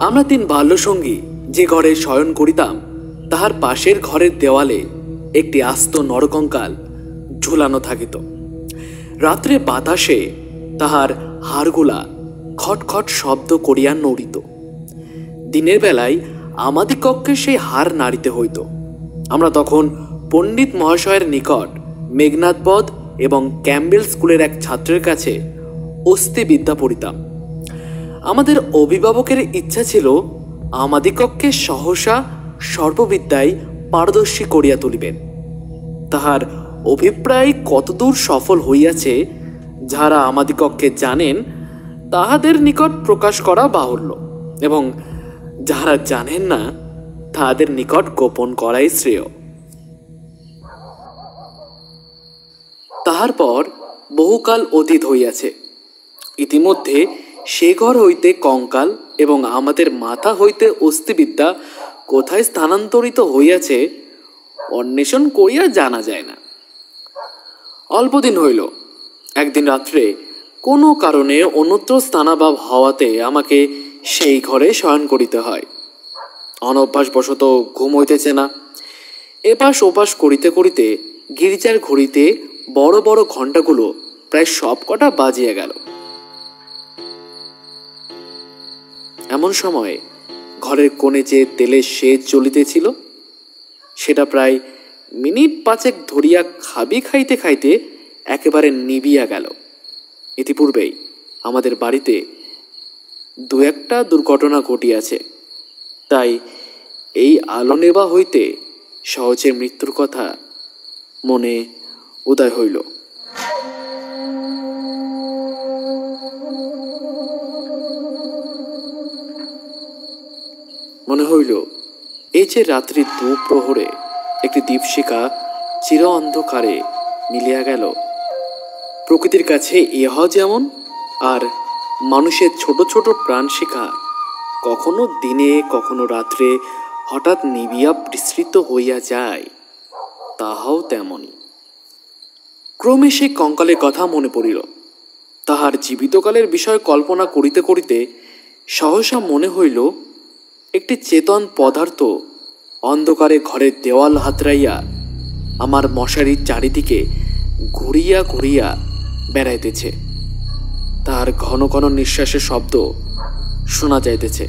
আমরা তিন বাল্যসঙ্গী যে ঘরে শয়ন করিতাম তাহার পাশের ঘরের দেওয়ালে একটি আস্ত নরকঙ্কাল ঝুলানো থাকিত। রাত্রে বাতাসে তাহার হাড়গুলা খটখট শব্দ করিয়া নড়িত। দিনের বেলায় আমাদের কক্ষে সেই হাড় নাড়িতে হইত। আমরা তখন পণ্ডিত মহাশয়ের নিকট মেঘনাথবধ এবং ক্যাম্বেল স্কুলের এক ছাত্রের কাছে অস্থিবিদ্যা পড়িতাম। আমাদের অভিভাবকের ইচ্ছা ছিল আমাদের কক্ষে সহসা সর্ববিদ্যায় পারদর্শী করিয়া তুলিবেন। তাহার অভিপ্রায় কতদূর সফল হইয়াছে যাহারা আমাদের কক্ষে জানেন তাহাদের নিকট প্রকাশ করা বাহুল্য, এবং যাহারা জানেন না তাহাদের নিকট গোপন করাই শ্রেয়। তাহার পর বহুকাল অতীত হইয়াছে। ইতিমধ্যে সে ঘর হইতে কঙ্কাল এবং আমাদের মাথা হইতে অস্থিবিদ্যা কোথায় স্থানান্তরিত হইয়াছে অন্বেষণ করিয়া জানা যায় না। অল্পদিন হইল, একদিন রাত্রে কোনো কারণে অন্যত্র স্থানাভাব হওয়াতে আমাকে সেই ঘরে শয়ন করিতে হয়। অনভ্যাসবশত ঘুম হইতেছে না। এপাশ ওপাশ করিতে করিতে গির্জার ঘড়িতে বড় বড় ঘণ্টাগুলো প্রায় সব কটা বাজিয়া গেল। এমন সময়ে ঘরের কোণে যে তেলের সেচ জ্বলিতেছিল সেটা প্রায় মিনিট 5 ধরিয়া খাইতে খাইতে একেবারে নিবিয়া গেল। ইতিপূর্বেই আমাদের বাড়িতে দু একটা দুর্ঘটনা ঘটিয়াছে, তাই এই আলো নেবা হইতে সহজে মৃত্যুর কথা মনে উদয় হইল। মনে হইল এই যে রাত্রি দুপ্রহরে একটি দীপশিখা চির অন্ধকারে মিলিয়া গেল, প্রকৃতির কাছে ইহা যেমন, আর মানুষের ছোট ছোট প্রাণশিখা কখনো দিনে কখনো রাত্রে হঠাৎ নিবিয়া বিস্মৃত হইয়া যায়, তাহাও তেমনি। ক্রমে সে কঙ্কালের কথা মনে পড়িল। তাহার জীবিতকালের বিষয় কল্পনা করিতে করিতে সহসা মনে হইল একটি চেতন পদার্থ অন্ধকারে ঘরের দেওয়াল হাতড়াইয়া আমার মশারির চারিদিকে ঘুরিয়া ঘুরিয়া বেড়াইতেছে। তাহার ঘন ঘন নিঃশ্বাসের শব্দ শোনা যাইতেছে।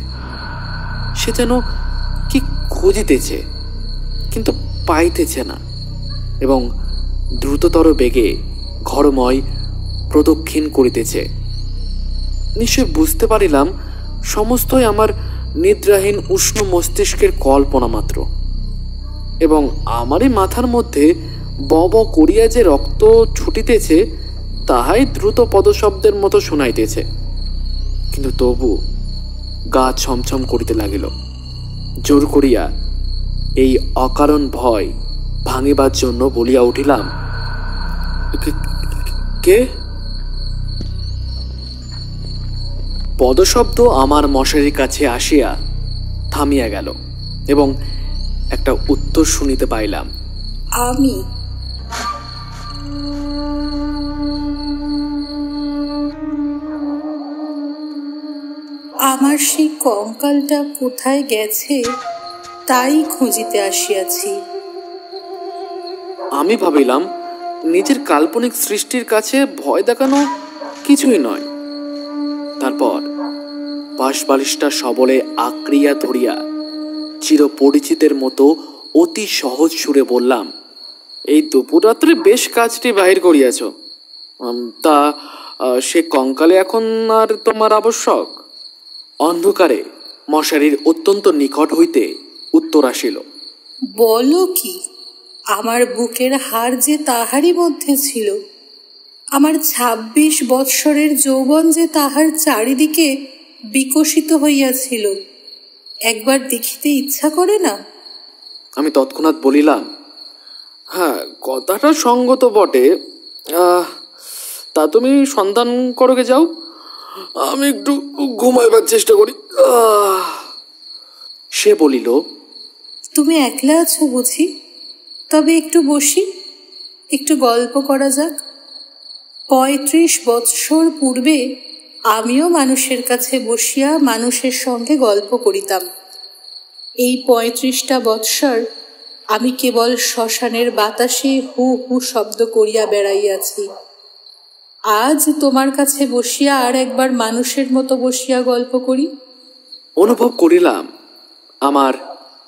সে যেন কি খুঁজিতেছে কিন্তু পাইতেছে না, এবং দ্রুততর বেগে ঘরময় প্রদক্ষিণ করিতেছে। নিশ্চয় বুঝতে পারিলাম সমস্তই আমার নিদ্রাহীন উষ্ণ মস্তিষ্কের কল্পনা মাত্র, এবং আমারই মাথার মধ্যে ব ব করিয়া যে রক্ত ছুটিতেছে তাহাই দ্রুত পদশব্দের মতো শোনাইতেছে। কিন্তু তবু গা ছমছম করিতে লাগিল। জোর করিয়া এই অকারণ ভয় ভাঙিবার জন্য বলিয়া উঠিলাম, কে? পদশব্দ আমার মশারির কাছে আসিয়া থামিয়া গেল, এবং একটা উত্তর শুনিতে পাইলাম, আমি। আমার সেই কঙ্কালটা কোথায় গেছে তাই খুঁজিতে আসিয়াছি। আমি ভাবিলাম নিজের কাল্পনিক সৃষ্টির কাছে ভয় দেখানো কিছুই নয়। তারপর বাঁশবালিশটা সবলে আঁকড়িয়া ধরিয়া চিরপরিচিতের মতো অতি সহজ সুরে বললাম, এই দুপুররাত্রে বেশ কাজটি বাহির করিয়াছ, তা সে কঙ্কালে এখন আর তোমার আবশ্যক? অন্ধকারে মশারির অত্যন্ত নিকট হইতে উত্তর আসিল, বলো কি? আমার বুকের হাড় যে তাহারই মধ্যে ছিল, আমার 26 বৎসরের যৌবন যে তাহার চারিদিকে বিকশিত হইয়াছিল, একবার দেখিতে ইচ্ছা করে না? আমি তৎক্ষণাৎ বলিলাম, হ্যাঁ, কথাটা সঙ্গত বটে, তা তুমি সন্ধান করোগে যাও, আমি একটু ঘুমাইবার চেষ্টা করি। সে বলিল, তুমি একলা আছো বুঝি? তবে একটু বসি, একটু গল্প করা যাক। 35 বৎসর পূর্বে আমিও মানুষের কাছে বসিয়া মানুষের সঙ্গে গল্প করিতাম। এই ৩৫টা বৎসর আমি কেবল শ্মশানের বাতাসে হু হু শব্দ করিয়া বেড়াইয়াছি। আজ তোমার কাছে বসিয়া আর একবার মানুষের মতো বসিয়া গল্প করি। অনুভব করিলাম আমার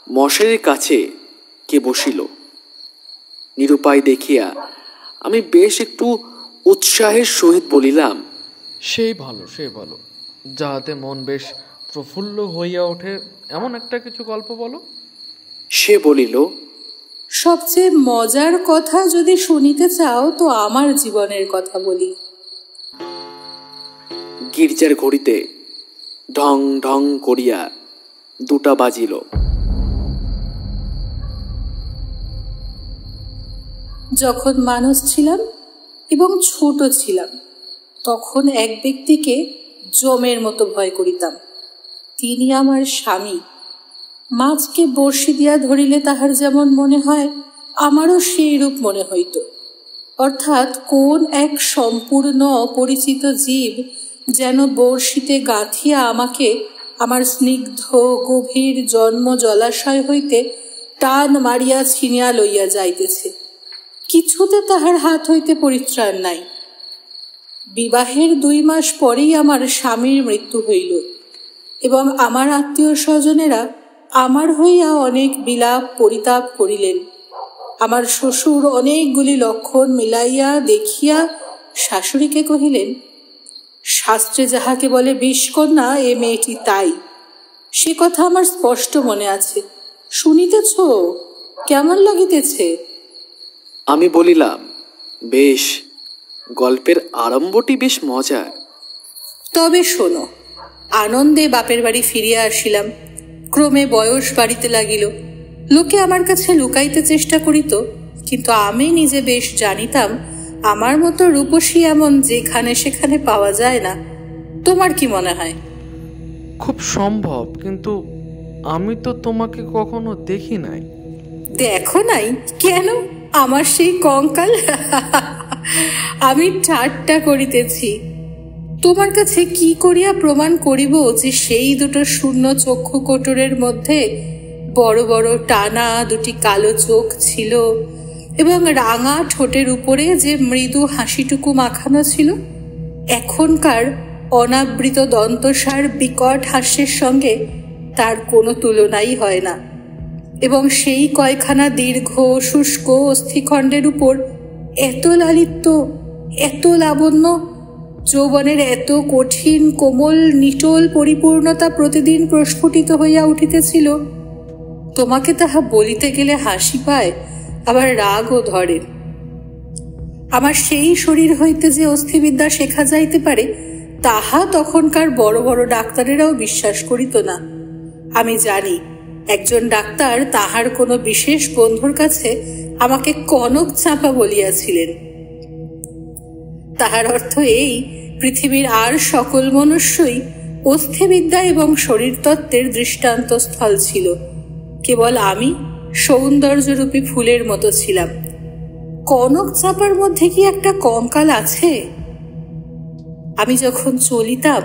মশারির কাছে কে বসিল। নিরুপায় দেখিয়া আমি বেশ একটু উৎসাহের সহিত বলিলাম, সেই ভালো, যাহাতে মন বেশ প্রফুল্ল হইয়া ওঠে এমন একটা কিছু গল্প বলো। সে বলিল, সবচেয়ে মজার কথা যদি শুনিতে চাও তো আমার জীবনের কথা বলি। গির্জার ঘড়িতে ঢং ঢং করিয়া 2টা বাজিল। যখন মানুষ ছিলাম এবং ছোট ছিলাম তখন এক ব্যক্তিকে জমের মতো ভয় করিতাম। তিনি আমার স্বামী। মাছকে বড়শি দিয়া ধরিলে তাহার যেমন মনে হয়, আমারও সেই রূপ মনে হইত। অর্থাৎ কোন এক সম্পূর্ণ অপরিচিত জীব যেন বড়শিতে গাঁথিয়া আমাকে আমার স্নিগ্ধ গভীর জন্ম জলাশয় হইতে টান মারিয়া ছিনিয়া লইয়া যাইতেছে। কিছুতে তাহার হাত হইতে পরিত্রাণ নাই। বিবাহের 2 মাস পরেই আমার স্বামীর মৃত্যু হইল এবং আমার আত্মীয় স্বজনেরা আমার হইয়া অনেক বিলাপ পরিতাপ করিলেন। আমার শ্বশুর অনেকগুলি লক্ষণ মিলাইয়া দেখিয়া শাশুড়িকে কহিলেন, শাস্ত্রে যাহাকে বলে বিষকন্যা, এ মেয়েটি তাই। সে কথা আমার স্পষ্ট মনে আছে। শুনিতেছ? কেমন লাগিতেছে? আমি বলিলাম, বেশ, গল্পের আরম্ভটি বেশ মজার। তবে শোনো। আনন্দে বাপের বাড়ি ফিরিয়া আসিলাম। ক্রমে বয়স বাড়িতে লাগিল। লোকে আমার কাছে লুকাইতে চেষ্টা করিত, কিন্তু আমি নিজে বেশ জানিতাম আমার মতো রূপসী এমন যেখানে সেখানে পাওয়া যায় না। তোমার কি মনে হয়? খুব সম্ভব, কিন্তু আমি তো তোমাকে কখনো দেখি নাই। দেখো নাই? কেন? আমার সেই কঙ্কাল? আমি ঠাট্টা করিতেছি। তোমার কাছে কি করিয়া প্রমাণ করিব যে সেই 2টো শূন্য চক্ষু কোটরের মধ্যে বড় বড় টানা 2টি কালো চোখ ছিল এবং রাঙা ঠোঁটের উপরে যে মৃদু হাসিটুকু মাখানো ছিল, এখনকার অনাবৃত দন্তসার বিকট হাস্যের সঙ্গে তার কোনো তুলনাই হয় না। এবং সেই কয়খানা দীর্ঘ শুষ্ক অস্থিখণ্ডের উপর এত লালিত্য, এত লাবণ্য, যৌবনের এত কঠিন কোমল নিটোল পরিপূর্ণতা প্রতিদিন প্রস্ফুটিত হইয়া উঠিতেছিল, তোমাকে তাহা বলিতে গেলে হাসি পায়, আবার রাগও ধরে। আমার সেই শরীর হইতে যে অস্থিবিদ্যা শেখা যাইতে পারে তাহা তখনকার বড় বড় ডাক্তারেরাও বিশ্বাস করিত না। আমি জানি একজন ডাক্তার তাহার কোনো বিশেষ বন্ধুর কাছে আমাকে কনক চাঁপা বলিয়াছিলেন। তাহার অর্থ এই, পৃথিবীর আর সকল মনুষ্যই অস্থিবিদ্যা এবং শরীরতত্ত্বের দৃষ্টান্ত স্থল ছিল। কেবল আমি সৌন্দর্যরূপী ফুলের মতো ছিলাম। কনক চাপার মধ্যে কি একটা কঙ্কাল আছে? আমি যখন চলিতাম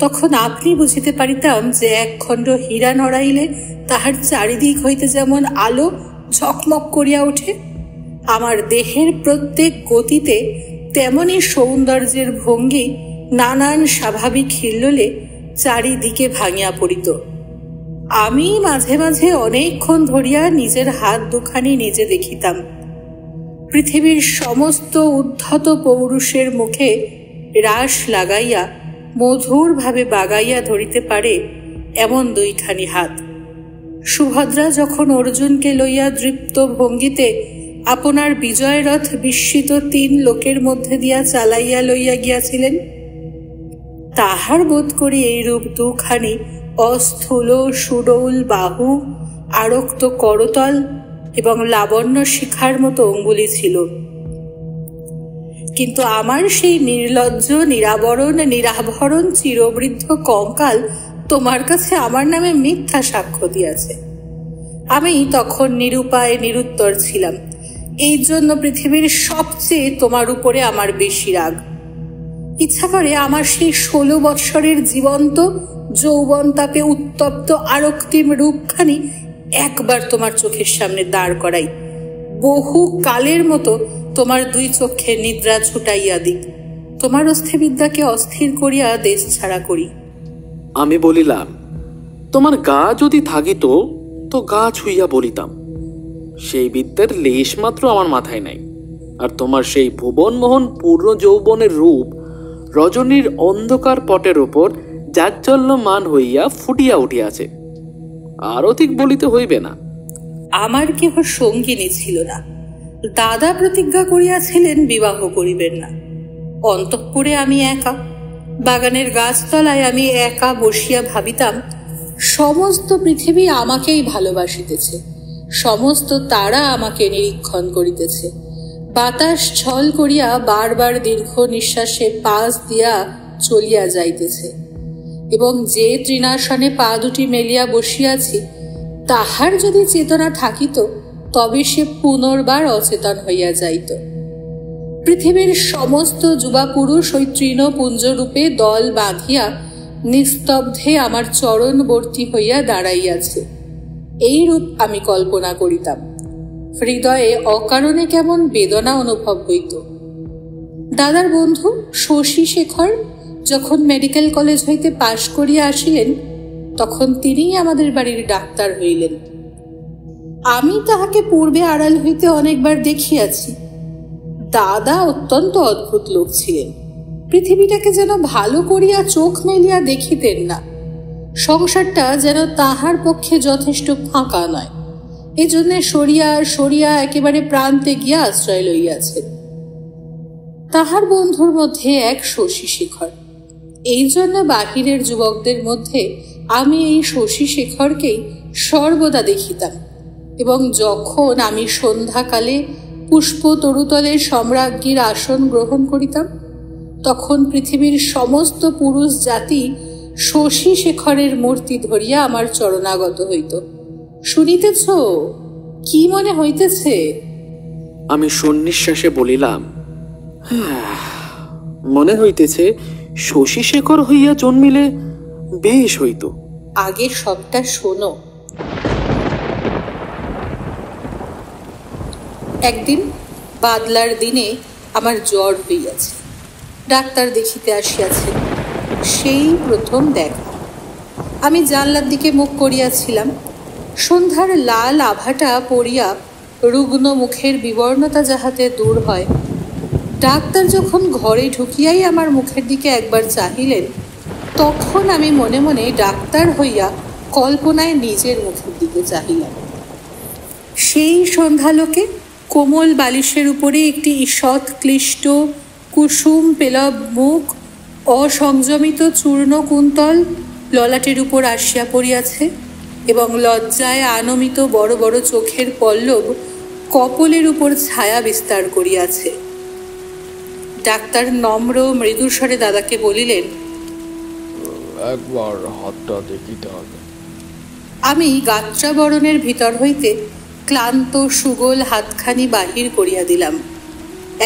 তখন আপনি বুঝিতে পারিতাম যে একখণ্ড হীরা নড়াইলে তাহার চারিদিক হইতে যেমন আলো ঝকমক করিয়া ওঠে, আমার দেহের প্রত্যেক গতিতে তেমনি সৌন্দর্যের ভঙ্গি নানান স্বাভাবিক হিল্লোলে চারিদিকে ভাঙিয়া পড়িত। আমি মাঝে মাঝে অনেকক্ষণ ধরিয়া নিজের হাত 2খানি নিজে দেখিতাম। পৃথিবীর সমস্ত উদ্ধত পৌরুষের মুখে রাস লাগাইয়া মধুরভাবে বাগাইয়া ধরিতে পারে এমন 2খানি হাত। সুভদ্রা যখন অর্জুনকে লইয়া দৃপ্ত ভঙ্গিতে আপনার বিজয় রথ বিস্মিত 3 লোকের মধ্যে দিয়া চালাইয়া লইয়া গিয়াছিলেন, তাহার বোধ করি এইরূপ 2খানি অস্থূল সুডৌল বাহু, আরক্ত করতল এবং লাবণ্য শিখার মতো অঙ্গুলি ছিল। কিন্তু আমার সেই নির্লজ্জ নিরাবরণ নিরাভরণ চিরবৃদ্ধ কঙ্কাল তোমার কাছে আমার নামে মিথ্যা সাক্ষ্য দিয়াছে। আমি তখন নিরুপায় নিরুত্তর ছিলাম। এই জন্য পৃথিবীর সবচেয়ে তোমার উপরে আমার বেশি রাগ। ইচ্ছা করে আমার সেই 16 বৎসরের জীবন্ত যৌবন তাপে উত্তপ্ত আরক্তিম রূপখানি একবার তোমার চোখের সামনে দাঁড় করাই, বহু কালের মতো তোমার 2 চক্ষে নিদ্রা ছুটাইয়া দিক, তোমার অস্থিবিদ্যাকে অস্থির করিয়া দেশ ছাড়া করি। আমি বলিলাম, তোমার গা যদি থাকিত তো গা ছুঁইয়া বলিতাম। সেই বিদ্যার লেশ মাত্র আমার মাথায় নাই। আর তোমার সেই ভুবনমোহন পূর্ণ যৌবনের রূপ রজনীর অন্ধকার পটের ওপর জাজ্জল্যমান হইয়া ফুটিয়া উঠিয়াছে। আরও ঠিক বলিতে হইবে না। আমার কেহ সঙ্গিনী ছিল না। দাদা প্রতিজ্ঞা করিয়াছিলেন বিবাহ করিবেন না। অন্তঃপুরে আমি একা, বাগানের গাছতলায় আমি একা বসিয়া ভাবিতাম, সমস্ত পৃথিবী আমাকেই ভালোবাসিতেছে, সমস্ত তারা আমাকে নিরীক্ষণ করিতেছে। বাতাস ছল করিয়া বারবার দীর্ঘ নিঃশ্বাসে পাশ দিয়া চলিয়া যাইতেছে, এবং যে তৃণাসনে পা দুটি মেলিয়া বসিয়াছি তাহার যদি চেতনা থাকিত তবে সে পুনর্বার অচেতন হইয়া যাইত। পৃথিবীর সমস্ত যুবা পুরুষ ওই তৃণপুঞ্জরূপে দল বাঁধিয়া নিস্তব্ধে আমার চরণবর্তী হইয়া দাঁড়াইয়াছে, এই রূপ আমি কল্পনা করিতাম। হৃদয়ে অকারণে কেমন বেদনা অনুভব হইত। দাদার বন্ধু শশী শেখর যখন মেডিকেল কলেজ হইতে পাশ করিয়া আসিলেন, তখন তিনিই আমাদের বাড়ির ডাক্তার হইলেন। আমি তাহাকে পূর্বে আড়াল হইতে অনেকবার দেখিয়াছি। দাদা অত্যন্ত অদ্ভুত লোক ছিলেন। পৃথিবীটাকে যেন ভালো করিয়া চোখ মেলিয়া দেখিতেন না। সংসারটা যেন তাহার পক্ষে যথেষ্ট ফাঁকা নয়, এজন্য সরিয়া সরিয়া একেবারে প্রান্তে গিয়া আশ্রয় লইয়াছেন। তাহার বন্ধুর মধ্যে এক শশী শেখর। এই জন্য বাহিরের যুবকদের মধ্যে আমি এই শশী শেখরকেই সর্বদা দেখিতাম, এবং যখন আমি সন্ধ্যাকালে পুষ্প তরুতলের সম্রাজ্ঞীর আসন গ্রহণ করিতাম, তখন পৃথিবীর সমস্ত পুরুষ জাতি শশী শেখরের মূর্তি ধরিয়া আমার চরণাগত হইত। শুনিতেছ, কি মনে হইতেছে? আমি সন্নিশ্বাসে বলিলাম, মনে হইতেছে শশী শেখর হইয়া জন্মিলে বেশ হইত। আগে সবটা শোনো। একদিন বাদলার দিনে আমার জ্বর হইয়াছে। ডাক্তার দেখিতে আসিয়াছেন। সেই প্রথম দেখা। আমি জানলার দিকে মুখ করিয়াছিলাম। সন্ধ্যার লাল আভাটা পড়িয়া রুগ্ন মুখের বিবর্ণতা যাহাতে দূর হয়। ডাক্তার যখন ঘরে ঢুকিয়াই আমার মুখের দিকে একবার চাহিলেন, তখন আমি মনে মনে ডাক্তার হইয়া কল্পনায় নিজের মুখের দিকে চাহিলাম। সেই সন্ধ্যালোকে কোমল বালিশের উপরে একটি ঈষৎ ক্লিষ্ট কুসুম পেলব মুখ, অসংযমিত চূর্ণ কুন্তল ললাটের উপর আসিয়া পড়িয়াছে, এবং লজ্জায় আনমিত বড় বড় চোখের পল্লব কপলের উপর ছায়া বিস্তার করিয়াছে। ডাক্তার নম্র মৃদুস্বরে দাদাকে বলিলেন, একবার হাতটা দেখিতে হবে। আমি গাত্রাবরণের ভিতর হইতে ক্লান্ত সুগোল হাতখানি বাহির করিয়া দিলাম।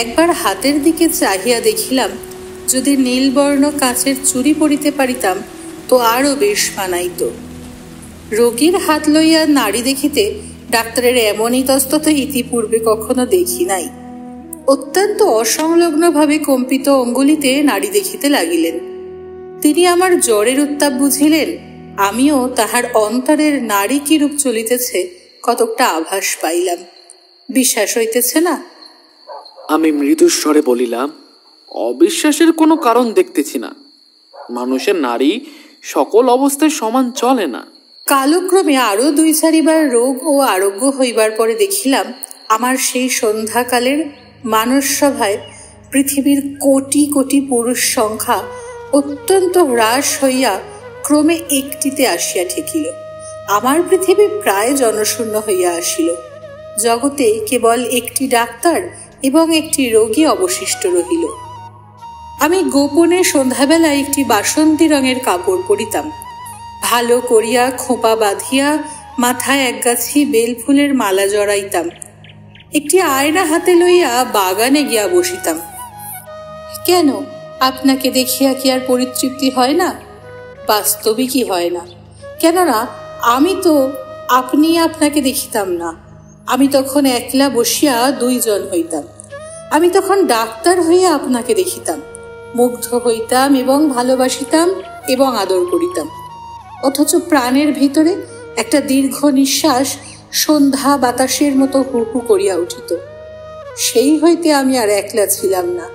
একবার হাতের দিকে চাহিয়া দেখিলাম, যদি নীলবর্ণ কাঁচের চুড়ি পরিতে পারিতাম তো আরও বেশ মানাইত। রোগীর হাত লইয়া নাড়ি দেখিতে ডাক্তারের এমন ইতস্তত ইতিপূর্বে কখনো দেখি নাই। অত্যন্ত অসংলগ্নভাবে কম্পিত অঙ্গুলিতে নাড়ি দেখিতে লাগিলেন। তিনি আমার জ্বরের উত্তাপ বুঝিলেন, আমিও তাহার অন্তরের নাড়ি কিরূপ চলিতেছে কতকটা আভাস পাইলাম। বিশ্বাস হইতেছে না? আমি মৃদুস্বরে বলিলাম, অবিশ্বাসের কোনো কারণ দেখতেছি না। মানুষের নারী সকল অবস্থায় সমান চলে না। কালক্রমে আরও 2-4 বার রোগ ও আরোগ্য হইবার পরে দেখিলাম, আমার সেই সন্ধ্যাকালের মানস সভায় পৃথিবীর কোটি কোটি পুরুষ সংখ্যা অত্যন্ত হ্রাস হইয়া ক্রমে একটিতে আসিয়া ঠেকিল। আমার পৃথিবী প্রায় জনশূন্য হইয়া আসিল। জগতে কেবল একটি ডাক্তার এবং একটি রোগী অবশিষ্ট রহিল। আমি গোপনে সন্ধ্যাবেলায় একটি বাসন্তী রঙের কাপড় পরিতাম। ভালো করিয়া খোঁপা বাঁধিয়া মাথায় একগাছি বেলফুলের মালা জড়াইতাম। একটি আয়না হাতে লইয়া বাগানে গিয়া বসিতাম। কেন, আপনাকে দেখিয়া কি আর পরিতৃপ্তি হয় না? বাস্তবিকই হয় না। কেননা আমি তো আপনি আপনাকে দেখিতাম না। আমি তখন একলা বসিয়া দুইজন হইতাম। আমি তখন ডাক্তার হইয়া আপনাকে দেখিতাম, মুগ্ধ হইতাম এবং ভালোবাসিতাম এবং আদর করিতাম। অথচ প্রাণের ভিতরে একটা দীর্ঘ নিঃশ্বাস সন্ধ্যা বাতাসের মতো হু হু করিয়া উঠিত। সেই হইতে আমি আর একলা ছিলাম না।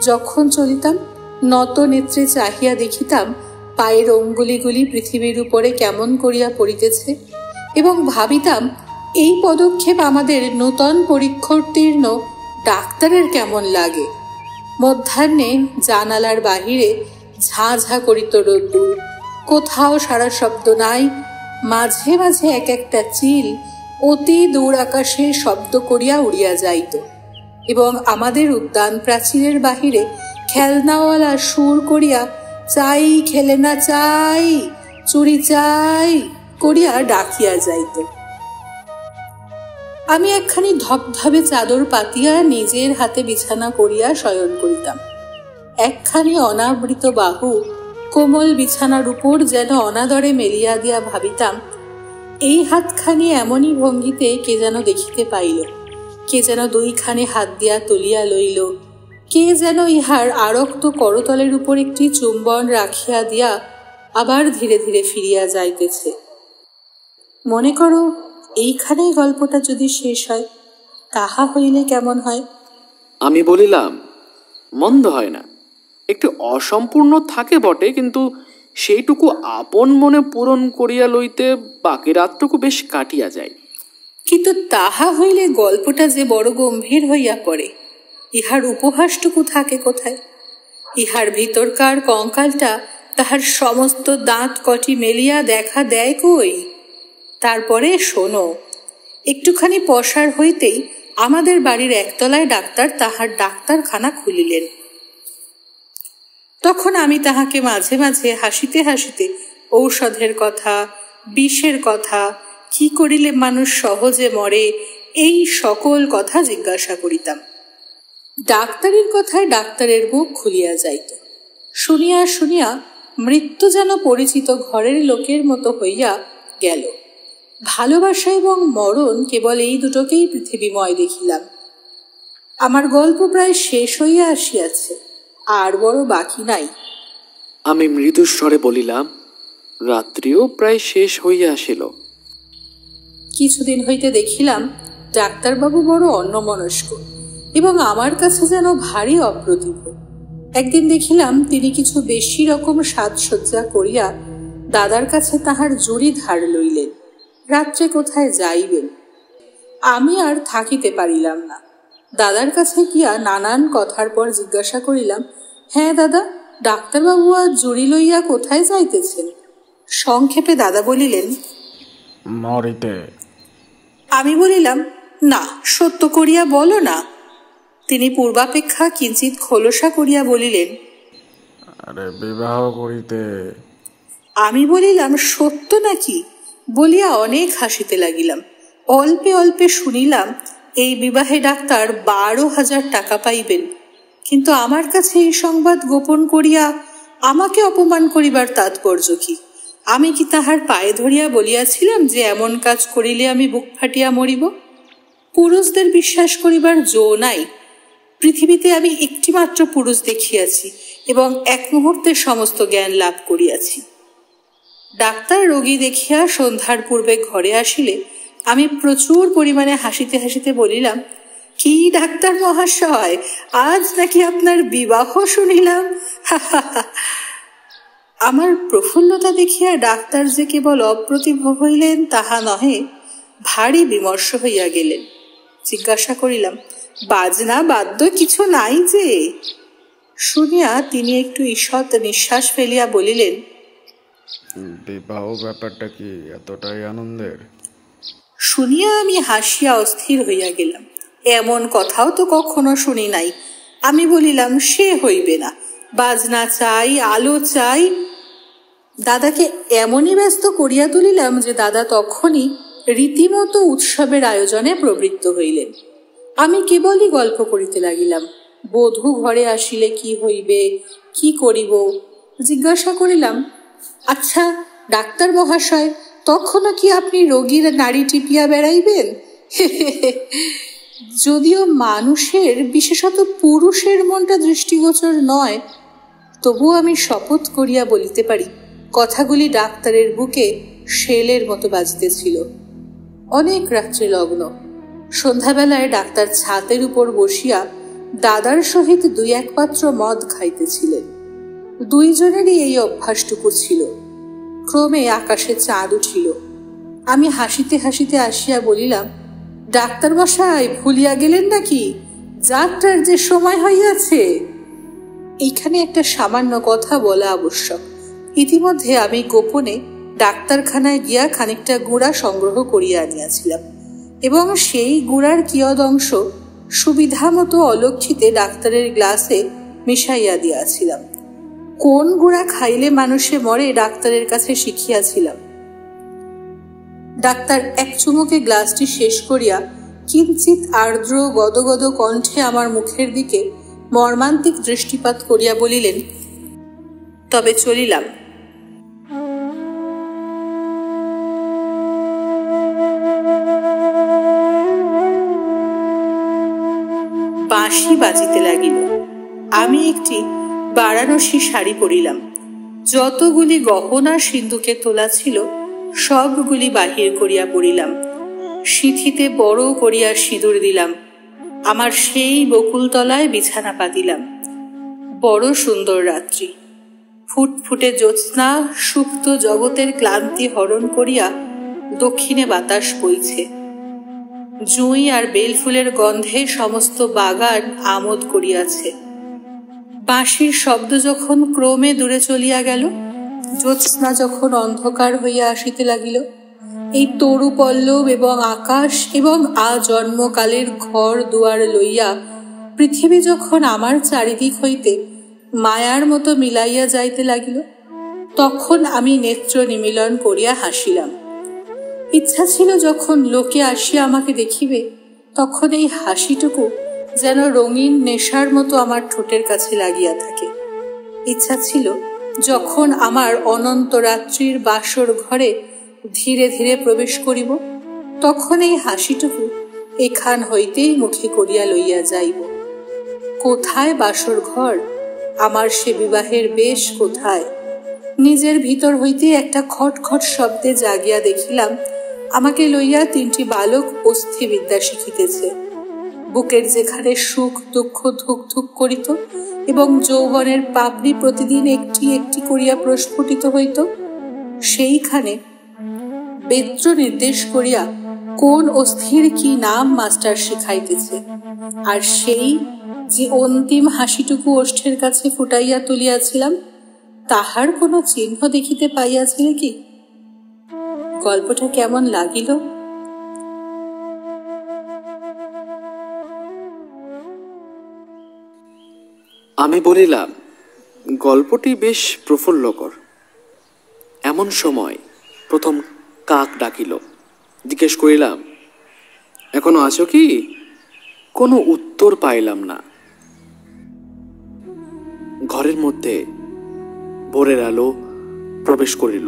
যখন চলিতাম নত নেত্রে চাহিয়া দেখিতাম পায়ের অঙ্গুলিগুলি পৃথিবীর উপরে কেমন করিয়া পড়িতেছে এবং ভাবিতাম এই পদক্ষেপ আমাদের নূতন পরীক্ষোত্তীর্ণ ডাক্তারের কেমন লাগে। মধ্যাহ্নে জানালার বাহিরে ঝাঁ ঝাঁ করিত রোদ্দুর, কোথাও সারা শব্দ নাই। মাঝে মাঝে এক একটা চিল অতি দূর আকাশে শব্দ করিয়া উড়িয়া যাইত এবং আমাদের উদ্যান প্রাচীরের বাহিরে খেলনাওয়ালা সুর করিয়া চাই খেলে না চাই, চুরি চাই করিয়া ডাকিয়া যাইত। আমি একখানি ধবধবে চাদর পাতিয়া নিজের হাতে বিছানা করিয়া শয়ন করিতাম। একখানি অনাবৃত বাহু কোমল বিছানার উপর যেন অনাদরে মেলিয়া দিয়া ভাবিতাম, এই হাতখানি এমনই ভঙ্গিতে কে যেন দেখিতে পাইল, কে যেন দুইখানি হাত দিয়া তুলিয়া লইল, কে যেন ইহার আরক্ত করতলের উপর একটি চুম্বন রাখিয়া দিয়া আবার ধীরে ধীরে ফিরিয়া যাইতেছে। মনে করো এইখানেই গল্পটা যদি শেষ হয়, তাহা হইলে কেমন হয়? আমি বলিলাম, মন্দ হয় না। একটু অসম্পূর্ণ থাকে বটে, কিন্তু সেইটুকু আপন মনে পূরণ করিয়া লইতে বাকি রাতটুকু বেশ কাটিয়া যায়। কিন্তু তাহা হইলে গল্পটা যে বড় গম্ভীর হইয়া পড়ে, ইহার উপহাসটুকু থাকে কোথায়? ইহার ভিতরকার কঙ্কালটা তাহার সমস্ত দাঁত কটি মেলিয়া দেখা দেয় কই? তারপরে শোনো, একটুখানি পসার হইতেই আমাদের বাড়ির একতলায় ডাক্তার তাহার ডাক্তারখানা খুলিলেন। তখন আমি তাহাকে মাঝে মাঝে হাসিতে হাসিতে ঔষধের কথা, বিষের কথা, কি করিলে মানুষ সহজে মরে, এই সকল কথা জিজ্ঞাসা করিতাম। ডাক্তারের কথায় ডাক্তারের মুখ খুলিয়া যাইত। শুনিয়া শুনিয়া মৃত্যু যেন পরিচিত ঘরের লোকের মতো হইয়া গেল। ভালোবাসা এবং মরণ কেবল এই দুটোকেই পৃথিবীময় দেখিলাম। আমার গল্প প্রায় শেষ হইয়া আসিয়াছে, আর বড় বাকি নাই। আমি মৃদুস্বরে বলিলাম, রাত্রিও প্রায় শেষ হইয়া আসিল। কিছুদিন হইতে দেখিলাম ডাক্তারবাবু বড় অন্যমনস্ক এবং আমার কাছে যেন ভারী অপ্রতিভ। একদিন দেখিলাম তিনি কিছু বেশি রকম সাজসজ্জা করিয়া দাদার কাছে তাহার জুড়ি ধার লইলেন, রাত্রে কোথায় যাইবেন। আমি আর থাকিতে পারিলাম না। দাদার কাছে গিয়া নানান কথার পর জিজ্ঞাসা করিলাম, হ্যাঁ দাদা, ডাক্তারবাবু আর জুড়ি লইয়া কোথায় যাইতেছেন? সংক্ষেপে দাদা বলিলেন, মরিতে। আমি বলিলাম, না, সত্য করিয়া বলো না। তিনি পূর্বাপেক্ষা কিঞ্চিত খোলসা করিয়া বলিলেন, আরে বিবাহ করিতে। আমি বলিলাম, সত্য নাকি? বলিয়া অনেক হাসিতে লাগিলাম। অল্পে অল্পে শুনিলাম এই বিবাহে ডাক্তার 12,000 টাকা পাইবেন। কিন্তু আমার কাছে এই সংবাদ গোপন করিয়া আমাকে অপমান করিবার তাৎপর্য কি? আমি কি তাহার পায়ে ধরিয়া বলিয়াছিলাম যে এমন কাজ করিলে আমি বুক ফাটিয়া মরিব? পুরুষদের বিশ্বাস করিবার জো নাই। পৃথিবীতে আমি একটিমাত্র পুরুষ দেখিয়াছি এবং এক মুহূর্তে সমস্ত জ্ঞান লাভ করিয়াছি। ডাক্তার রোগী দেখিয়া সন্ধ্যার পূর্বে ঘরে আসিলে আমি প্রচুর পরিমাণে হাসিতে হাসিতে বলিলাম, কি ডাক্তার মহাশয়, আজ নাকি আপনার বিবাহ শুনিলাম। আমার প্রফুল্লতা দেখিয়া ডাক্তার যে কেবল অপ্রতিভ হইলেন তাহা নহে, ভারী বিমর্ষ হইয়া গেলেন। জিজ্ঞাসা করিলাম, বাজনা বাদ্য কিছু নাই যে? শুনিয়া তিনি একটু ঈষৎ নিঃশ্বাস ফেলিয়া বলিলেন, বিবাহ ব্যাপারটা কি এতটাই আনন্দের? শুনিয়া আমি হাসিয়া অস্থির হইয়া গেলাম। এমন কথাও তো কখনো শুনি নাই। আমি বলিলাম, সে হইবে না, বাজনা চাই, আলো চাই। দাদাকে এমনই ব্যস্ত করিয়া তুলিলাম যে দাদা তখনই রীতিমতো উৎসবের আয়োজনে প্রবৃত্ত হইলেন। আমি কেবলই গল্প করিতে লাগিলাম। বধূ ঘরে আসিলে কি হইবে, কি করিব। জিজ্ঞাসা করিলাম, আচ্ছা ডাক্তার মহাশয়, তখনও কি আপনি রোগীর নাড়ি টিপিয়া বেড়াইবেন? যদিও মানুষের, বিশেষত পুরুষের মনটা দৃষ্টিগোচর নয়, তবু আমি শপথ করিয়া বলিতে পারি কথাগুলি ডাক্তারের বুকে শেলের মতো বাজিতেছিল। অনেক রাত্রে লগ্ন। সন্ধ্যাবেলায় ডাক্তার ছাতের উপর বসিয়া দাদার সহিত 2-1 পাত্র মদ খাইতেছিলেন। দুইজনেরই এই অভ্যাসটুকু ছিল। ক্রমে আকাশে চাঁদ উঠিল। আমি হাসিতে হাসিতে আসিয়া বলিলাম, ডাক্তার মশাই ভুলিয়া গেলেন নাকি? যাত্রার যে সময় হইয়াছে। এইখানে একটা সামান্য কথা বলা আবশ্যক। ইতিমধ্যে আমি গোপনে ডাক্তারখানায় গিয়া খানিকটা গুঁড়া সংগ্রহ করিয়া আনিয়াছিলাম এবং সেই গুঁড়ার কিয়দংশ সুবিধা মতো অলক্ষিতে ডাক্তারের গ্লাসে মিশাইয়া দিয়াছিলাম। কোন গুঁড়া খাইলে মানুষে মরে ডাক্তারের কাছে শিখিয়াছিলাম। ডাক্তার এক চুমুকে গ্লাসটি শেষ করিয়া কিঞ্চিত আর্দ্র গদগদ কণ্ঠে আমার মুখের দিকে মর্মান্তিক দৃষ্টিপাত করিয়া বলিলেন, তবে চলিলাম। বাঁশি বাজিতে লাগিল। আমি একটি বারাণসী শাড়ি পরিলাম। যতগুলি গহনা সিন্ধুকে তোলা ছিল সবগুলি বাহির করিয়া পড়িলাম। সিঁথিতে বড় করিয়া সিঁদুর দিলাম। আমার সেই বকুলতলায় বিছানা পাতিলাম। বড় সুন্দর রাত্রি। ফুটফুটে জ্যোৎস্না সুপ্ত জগতের ক্লান্তি হরণ করিয়া দক্ষিণে বাতাস বইছে। জুঁই আর বেলফুলের গন্ধে সমস্ত বাগান আমোদ করিয়াছে। বাঁশির শব্দ যখন ক্রমে দূরে চলিয়া গেল, জ্যোৎস্না যখন অন্ধকার হইয়া আসিতে লাগিল, এই তরু পল্লব এবং আকাশ এবং আজন্মকালের ঘর দুয়ার লইয়া পৃথিবী যখন আমার চারিদিক হইতে মায়ার মতো মিলাইয়া যাইতে লাগিল, তখন আমি নেত্র নিমীলন করিয়া হাসিলাম। ইচ্ছা ছিল যখন লোকে আসিয়া আমাকে দেখিবে, তখন এই হাসিটুকু যেন রঙিন নেশার মতো আমার ঠোঁটের কাছে লাগিয়া থাকে। ইচ্ছা ছিল যখন আমার অনন্ত রাত্রির বাসর ঘরে ধীরে ধীরে প্রবেশ করিব, তখন এই হাসিটুকু এখান হইতেই মুখে করিয়া লইয়া যাইব। কোথায় বাসর ঘর? আমার সে বিবাহের বেশ কোথায়? নিজের ভিতর হইতে একটা খটখট শব্দে জাগিয়া দেখিলাম আমাকে লইয়া 3টি বালক অস্থিবিদ্যা শিখিতেছে। বুকের যেখানে সুখ দুঃখ ধুক ধুক করিত এবং যৌবনের পাপড়ি প্রতিদিন একটি একটি করিয়া প্রস্ফুটিত হইত, সেইখানে বেত্র নির্দেশ করিয়া কোন অস্থির কি নাম মাস্টার শিখাইতেছে। আর সেই যে অন্তিম হাসিটুকু ওষ্ঠের কাছে ফুটাইয়া তুলিয়াছিলাম, তাহার কোনো চিহ্ন দেখিতে পাইয়াছিল কি? গল্পটা কেমন লাগিল? আমি বলিলাম, গল্পটি বেশ প্রফুল্লকর। এমন সময় প্রথম কাক ডাকিল। জিজ্ঞেস করিলাম, এখনো আছো কি? কোনো উত্তর পাইলাম না। ঘরের মধ্যে ভোরের আলো প্রবেশ করিল।